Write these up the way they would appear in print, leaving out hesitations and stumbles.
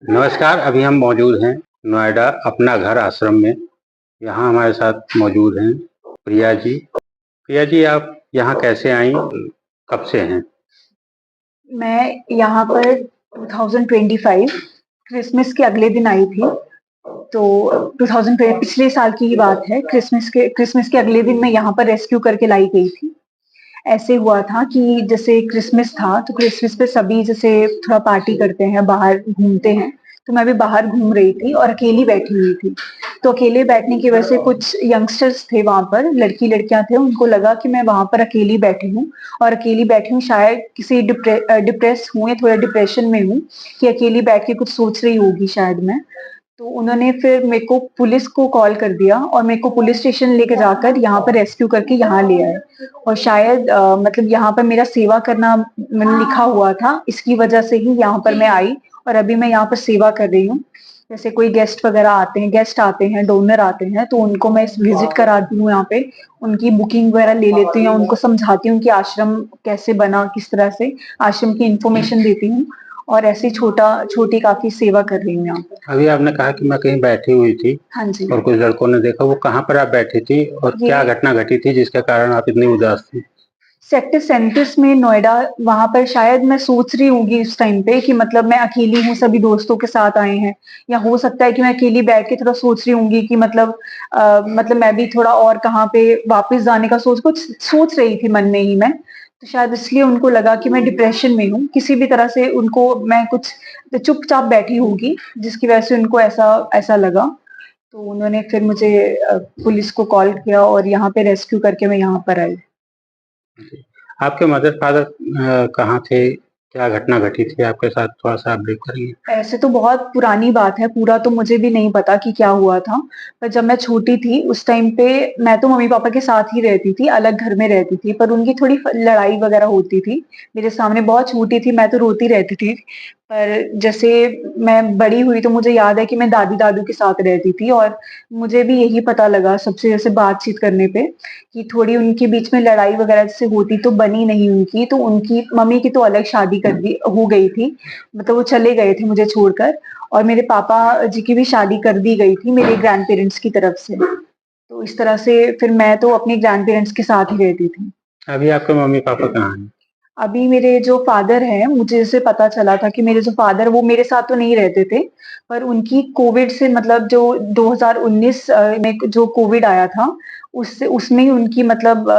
नमस्कार, अभी हम मौजूद हैं नोएडा अपना घर आश्रम में। यहाँ हमारे साथ मौजूद हैं प्रिया जी। प्रिया जी, आप यहाँ कैसे आईं? कब से हैं? मैं यहाँ पर 2025 क्रिसमस के अगले दिन आई थी। तो 2020 पिछले साल की ही बात है। क्रिसमस के अगले दिन मैं यहाँ पर रेस्क्यू करके लाई गई थी। ऐसे हुआ था कि जैसे क्रिसमस था, तो क्रिसमस पे सभी जैसे थोड़ा पार्टी करते हैं, बाहर घूमते हैं। तो मैं भी बाहर घूम रही थी और अकेली बैठी हुई थी। तो अकेले बैठने की वजह से कुछ यंगस्टर्स थे वहाँ पर, लड़की-लड़कियाँ थे, उनको लगा कि मैं वहाँ पर अकेली बैठी हूँ और अकेली बैठी हूँ, शायद किसी डिप्रेस हूँ या थोड़ा डिप्रेशन में हूँ कि अकेली बैठ के कुछ सोच रही होगी शायद मैं। तो उन्होंने फिर मेरे को पुलिस को कॉल कर दिया और मेरे को पुलिस स्टेशन लेके जाकर यहाँ पर रेस्क्यू करके यहाँ ले आए। और शायद मतलब यहाँ पर मेरा सेवा करना मैंने लिखा हुआ था, इसकी वजह से ही यहाँ पर मैं आई और अभी मैं यहाँ पर सेवा कर रही हूँ। जैसे कोई गेस्ट आते हैं, डोनर आते हैं, तो उनको मैं विज़िट कराती हूँ यहाँ पे, उनकी बुकिंग वगैरह ले लेती हूँ, उनको समझाती हूँ कि आश्रम कैसे बना, किस तरह से, आश्रम की इन्फॉर्मेशन देती हूँ और ऐसे छोटी काफ़ी सेवा कर रही हूँ यहाँ पर। अभी आपने कहा कि मैं कहीं बैठी हुई थी हाँ जी। और कुछ लड़कों ने देखा। वो कहाँ पर आप बैठी थी और क्या ये घटना घटी थी जिसके कारण आप इतनी उदास थी? सेक्टर 37 में नोएडा, वहाँ पर शायद मैं सोच रही होंगी उस टाइम पे कि मतलब मैं अकेली हूँ, सभी दोस्तों के साथ आए हैं, या हो सकता है कि मैं अकेली बैठ के थोड़ा सोच रही होंगी कि मतलब मैं भी थोड़ा और कहाँ पे वापस जाने का कुछ सोच रही थी मन में ही मैं। तो शायद इसलिए उनको लगा कि मैं डिप्रेशन में हूँ, किसी भी तरह से उनको मैं कुछ चुपचाप बैठी होंगी, जिसकी वजह से उनको ऐसा ऐसा लगा। तो उन्होंने फिर मुझे पुलिस को कॉल किया और यहाँ पे रेस्क्यू करके मैं यहाँ पर आई। आपके मदर फादर कहाँ थे? क्या घटना घटी थी आपके साथ? थोड़ा-सा आप ब्रीफ करेंगे? ऐसे तो बहुत पुरानी बात है, पूरा तो मुझे भी नहीं पता कि क्या हुआ था। पर जब मैं छोटी थी, उस टाइम पे मैं तो मम्मी-पापा के साथ ही रहती थी, अलग घर में रहती थी, पर उनकी थोड़ी लड़ाई वगैरह होती थी। मेरे सामने बहुत छोटी थी, मैं तो रोती रहती थी। पर जैसे मैं बड़ी हुई तो मुझे याद है कि मैं दादी-दादू के साथ रहती थी और मुझे भी यही पता लगा सबसे जैसे बातचीत करने पे कि थोड़ी उनके बीच में लड़ाई वगैरह जैसे होती तो बनी नहीं उनकी, तो उनकी मम्मी की तो अलग शादी कर दी हो गई थी। मतलब वो चले गए थे मुझे छोड़कर और मेरे पापा जी की भी शादी कर दी गई थी मेरे ग्रैंड पेरेंट्स की तरफ से। तो इस तरह से फिर मैं तो अपने ग्रैंड पेरेंट्स के साथ ही रहती थी। अभी आपके मम्मी-पापा कहाँ हैं? अभी मेरे जो फादर हैं, मुझे जैसे पता चला था कि मेरे जो फादर वो मेरे साथ तो नहीं रहते थे, पर उनकी कोविड से मतलब जो 2019 में जो कोविड आया था, उससे उसमें ही उनकी मतलब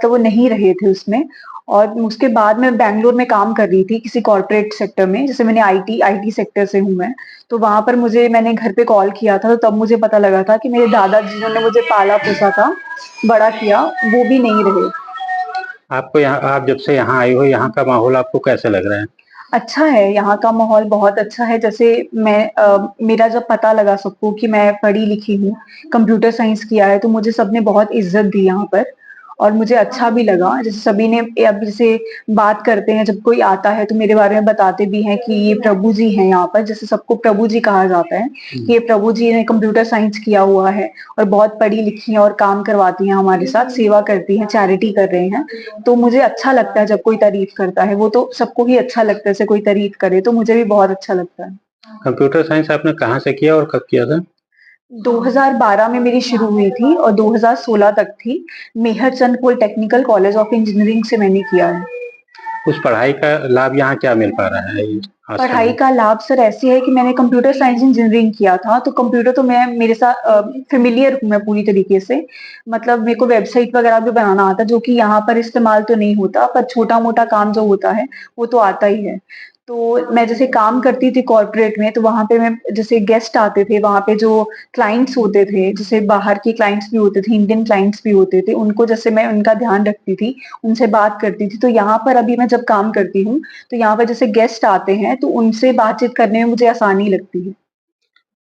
वो नहीं रहे थे उसमें और उसके बाद मैं बैंगलोर में काम कर रही थी किसी कॉर्पोरेट सेक्टर में, जैसे मैंने आईटी सेक्टर से हूँ मैं, तो वहाँ पर मैंने घर पे कॉल किया था, तो तब मुझे पता लगा था कि मेरे दादा जिन्होंने मुझे पाला-पोसा था, बड़ा किया, वो भी नहीं रहे। आप जब से यहाँ आई हो, यहाँ का माहौल आपको कैसा लग रहा है? अच्छा है, यहाँ का माहौल बहुत अच्छा है। जैसे मेरा जब पता लगा सबको कि मैं पढ़ी-लिखी हूँ, कंप्यूटर साइंस किया है, तो मुझे सबने बहुत इज़्ज़त दी यहाँ पर और मुझे अच्छा भी लगा। जैसे सभी ने अब जैसे बात करते हैं, जब कोई आता है तो मेरे बारे में बताते भी हैं कि ये प्रभु जी हैं यहाँ पर, जैसे सबको प्रभु जी कहा जाता है, कि ये प्रभु जी ने कंप्यूटर साइंस किया हुआ है और बहुत पढ़ी-लिखी हैं और काम करवाती हैं हमारे साथ, सेवा करती हैं, चैरिटी कर रहे हैं। तो मुझे अच्छा लगता है जब कोई तारीफ़ करता है, वो तो सबको ही अच्छा लगता है जैसे कोई तारीफ़ करे, तो मुझे भी बहुत अच्छा लगता है। कंप्यूटर साइंस आपने कहाँ से किया और कब किया था? 2012 में मेरी शुरू हुई थी और 2016 तक थी। मेहर चंद पॉलिटेक्निकल कॉलेज ऑफ इंजीनियरिंग से मैंने किया है। उस पढ़ाई का लाभ यहाँ क्या मिल पा रहा है ये आश्रम पढ़ाई में? का लाभ सर ऐसे है कि मैंने कंप्यूटर साइंस इंजीनियरिंग किया था, तो कंप्यूटर तो मैं मेरे साथ फ़ैमिलियर हूँ मैं पूरी तरीके से। मतलब मेरे को वेबसाइट वगैरह भी बनाना आता है, जो कि यहाँ पर इस्तेमाल तो नहीं होता, पर छोटा-मोटा काम जो होता है, वो तो आता ही है। तो मैं जैसे काम करती थी कॉर्पोरेट में, तो वहाँ पे मैं जैसे गेस्ट आते थे, वहाँ पे जो क्लाइंट्स होते थे, जैसे बाहर के क्लाइंट्स भी होते थे, इंडियन क्लाइंट्स भी होते थे, उनको जैसे मैं उनका ध्यान रखती थी, उनसे बात करती थी। तो यहाँ पर अभी मैं जब काम करती हूँ, तो यहाँ पर जैसे गेस्ट आते हैं, तो उनसे बातचीत करने में मुझे आसानी लगती है।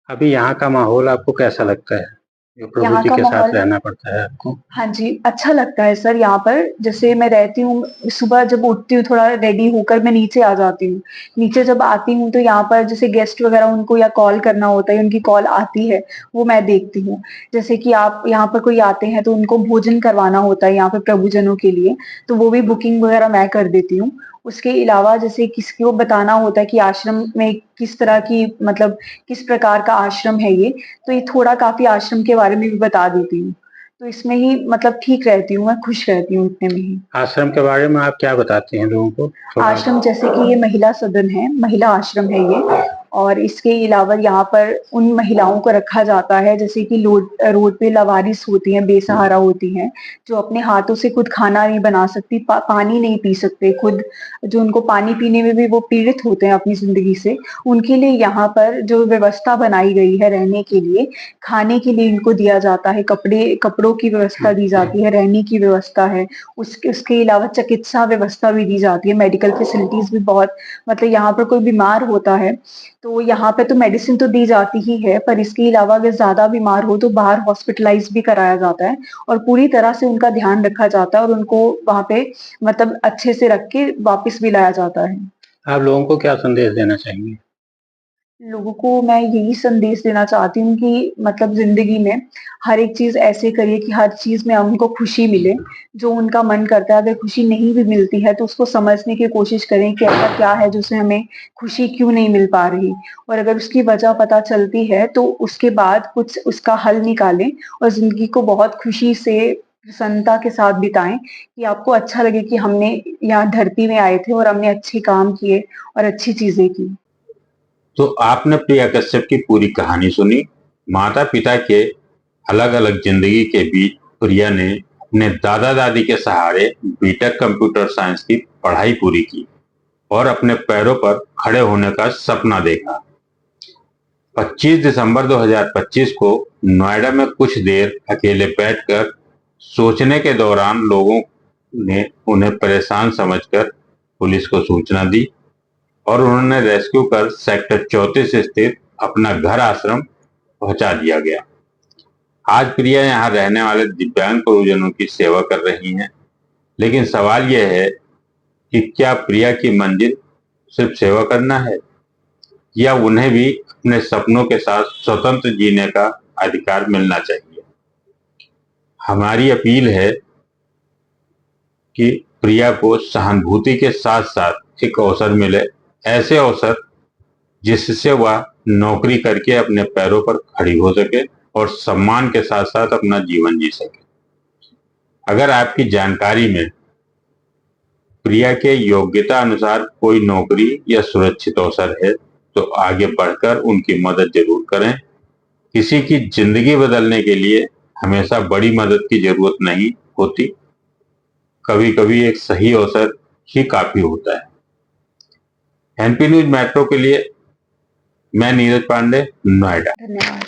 अभी यहाँ का माहौल आपको कैसा लगता है? जो प्रभु यहाँ जी का के साथ माहौल रहना पड़ता है आपको? हाँ जी, अच्छा लगता है सर यहाँ पर। जैसे मैं रहती हूँ, सुबह जब उठती हूँ थोड़ा रेडी होकर मैं नीचे आ जाती हूँ। नीचे जब आती हूँ तो यहाँ पर जैसे गेस्ट वग़ैरह उनको या कॉल करना होता है, उनकी कॉल आती है, वो मैं देखती हूँ। जैसे कि आप यहाँ पर कोई आते हैं तो उनको भोजन करवाना होता है यहाँ पे प्रभुजनों के लिए, तो वो भी बुकिंग वग़ैरह मैं कर देती हूँ। उसके अलावा जैसे किसी को बताना होता है कि आश्रम में किस तरह की मतलब किस प्रकार का आश्रम है ये, तो ये थोड़ा काफ़ी आश्रम के बारे में भी बता देती हूँ। तो इसमें ही मतलब ठीक रहती हूँ मैं, खुश रहती हूँ इतने में ही। आश्रम के बारे में आप क्या बताते हैं लोगों को? थोड़ा आश्रम जैसे कि ये महिला सदन है, महिला आश्रम है ये और इसके अलावा यहाँ पर उन महिलाओं को रखा जाता है जैसे कि रोड पे लावारिस होती हैं, बेसहारा होती हैं, जो अपने हाथों से खुद खाना नहीं बना सकती, पानी नहीं पी सकते खुद, जो उनको पानी पीने में भी वो पीड़ित होते हैं अपनी ज़िंदगी से, उनके लिए यहाँ पर जो व्यवस्था बनाई गई है रहने के लिए, खाने के लिए इनको दिया जाता है, कपड़ों की व्यवस्था दी जाती है, रहने की व्यवस्था है, उसके अलावा चिकित्सा व्यवस्था भी दी जाती है, मेडिकल फैसिलिटीज़ भी बहुत मतलब यहाँ पर कोई बीमार होता है, तो यहाँ पे तो मेडिसिन तो दी जाती ही है, पर इसके अलावा अगर ज़्यादा बीमार हो तो बाहर हॉस्पिटलाइज़ भी कराया जाता है और पूरी तरह से उनका ध्यान रखा जाता है और उनको वहाँ पे मतलब अच्छे से रख के वापस भी लाया जाता है। आप लोगों को क्या संदेश देना चाहेंगे? लोगों को मैं यही संदेश देना चाहती हूँ कि मतलब ज़िंदगी में हर एक चीज़ ऐसे करिए कि हर चीज़ में उनको खुशी मिले, जो उनका मन करता है। अगर खुशी नहीं भी मिलती है तो उसको समझने की कोशिश करें कि ऐसा क्या है जिससे हमें खुशी क्यों नहीं मिल पा रही और अगर उसकी वजह पता चलती है तो उसके बाद कुछ उसका हल निकालें और ज़िंदगी को बहुत खुशी से, प्रसन्नता के साथ बिताएँ कि आपको अच्छा लगे कि हमने यहाँ धरती में आए थे और हमने अच्छे काम किए और अच्छी चीज़ें की। तो आपने प्रिया कश्यप की पूरी कहानी सुनी। माता पिता के अलग अलग जिंदगी के बीच प्रिया ने अपने दादा दादी के सहारे बीटेक कंप्यूटर साइंस की पढ़ाई पूरी की और अपने पैरों पर खड़े होने का सपना देखा। 25 दिसंबर 2025 को नोएडा में कुछ देर अकेले बैठकर सोचने के दौरान लोगों ने उन्हें परेशान समझकर पुलिस को सूचना दी और उन्होंने रेस्क्यू कर सेक्टर 34 स्थित अपना घर आश्रम पहुंचा दिया गया। आज प्रिया यहाँ रहने वाले दिव्यांग परिजनों की सेवा कर रही हैं, लेकिन सवाल यह है कि क्या प्रिया की मंजिल सिर्फ सेवा करना है या उन्हें भी अपने सपनों के साथ स्वतंत्र जीने का अधिकार मिलना चाहिए। हमारी अपील है कि प्रिया को सहानुभूति के साथ साथ एक अवसर मिले, ऐसे अवसर जिससे वह नौकरी करके अपने पैरों पर खड़ी हो सके और सम्मान के साथ साथ अपना जीवन जी सके। अगर आपकी जानकारी में प्रिया के योग्यता अनुसार कोई नौकरी या सुरक्षित अवसर है तो आगे बढ़कर उनकी मदद जरूर करें। किसी की जिंदगी बदलने के लिए हमेशा बड़ी मदद की जरूरत नहीं होती, कभी कभी एक सही अवसर ही काफी होता है। एनपी न्यूज मेट्रो के लिए मैं नीरज पांडे, नोएडा। धन्यवाद।